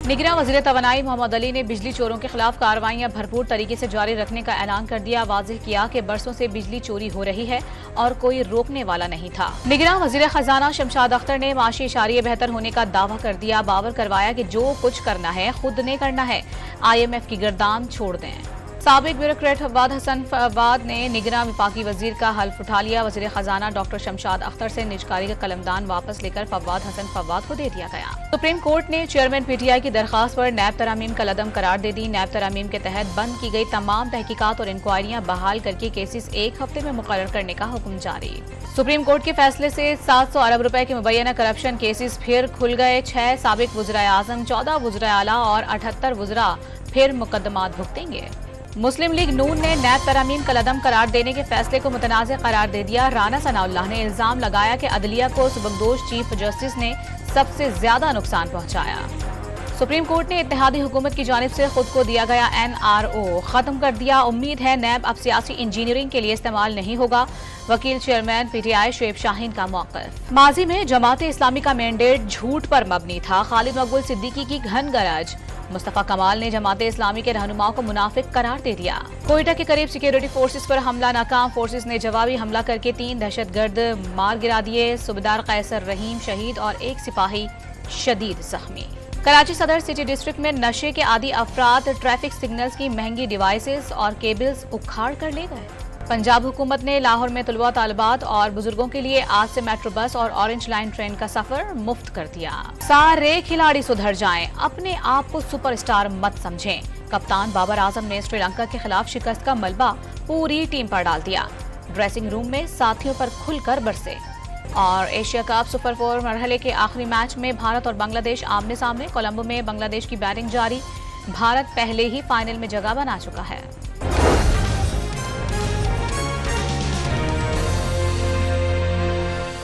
निगरान वज़ीर तवानाई मोहम्मद अली ने बिजली चोरों के खिलाफ कार्रवाइयां भरपूर तरीके से जारी रखने का ऐलान कर दिया। वाज़ेह किया कि बरसों से बिजली चोरी हो रही है और कोई रोकने वाला नहीं था। निगरान वज़ीर खजाना शमशाद अख्तर ने माशी इशारे बेहतर होने का दावा कर दिया। बावर करवाया कि जो कुछ करना है खुद ने करना है, IMF की गर्दान छोड़ दें। साबिक ब्यूरोक्रेट फवाद हसन फवाद ने निगरान विफाकी वजीर का हल्फ उठा लिया। वजीर खजाना डॉक्टर शमशाद अख्तर से निजकारी का कलमदान वापस लेकर फवाद हसन फवाद को दे दिया गया। सुप्रीम कोर्ट ने चेयरमैन PTI की दरखास्त पर नैब तरामीम का लदम करार दे दी। नैब तरामीम के तहत बंद की गई तमाम तहकीकात और इंक्वायरियां बहाल करके केसेस 1 हफ्ते में मुकर्रर करने का हुक्म जारी। सुप्रीम कोर्ट के फैसले से 700 अरब रुपए के मुबैना करप्शन केसेस फिर खुल गए। 6 साबिक वज़राए आज़म, 14 वज़राए आला और 78 वज़रा फिर मुकदमात भुगतेंगे। मुस्लिम लीग नून ने नैब तरामीम का लदम करार देने के फैसले को मुतनाज़ करार दे दिया। राना सनाउल्लाह ने इल्जाम लगाया कि अदलिया को सुबकदोश चीफ जस्टिस ने सबसे ज्यादा नुकसान पहुंचाया। सुप्रीम कोर्ट ने इत्तेहादी हुकूमत की जानिब से खुद को दिया गया NRO खत्म कर दिया। उम्मीद है नैब अब सियासी इंजीनियरिंग के लिए इस्तेमाल नहीं होगा। वकील चेयरमैन PTI शुएब शाहीन का मौक़िफ़। माजी में जमात इस्लामी का मैंडेट झूठ पर मबनी था। खालिद मकबूल सिद्दीकी की घन गरज। मुस्तफा कमाल ने जमात इस्लामी के रहनुमाओं को मुनाफिक करार दे दिया। कोयटा के करीब सिक्योरिटी फोर्सेस पर हमला नाकाम। फोर्सेस ने जवाबी हमला करके 3 दहशतगर्द मार गिरा दिए। सूबेदार कैसर रहीम शहीद और 1 सिपाही शदीद जख्मी। कराची सदर सिटी डिस्ट्रिक्ट में नशे के आदी अफराद ट्रैफिक सिग्नल्स की महंगी डिवाइसेस और केबल्स उखाड़ कर ले गए। पंजाब हुकूमत ने लाहौर में तलबा तालिबात और बुजुर्गों के लिए आज से मेट्रो बस और ऑरेंज लाइन ट्रेन का सफर मुफ्त कर दिया। सारे खिलाड़ी सुधर जाएं, अपने आप को सुपरस्टार मत समझें। कप्तान बाबर आजम ने श्रीलंका के खिलाफ शिकस्त का मलबा पूरी टीम पर डाल दिया। ड्रेसिंग रूम में साथियों पर खुलकर बरसे। और एशिया कप सुपर 4 मरहले के आखिरी मैच में भारत और बांग्लादेश आमने सामने। कोलंबो में बांग्लादेश की बैटिंग जारी। भारत पहले ही फाइनल में जगह बना चुका है।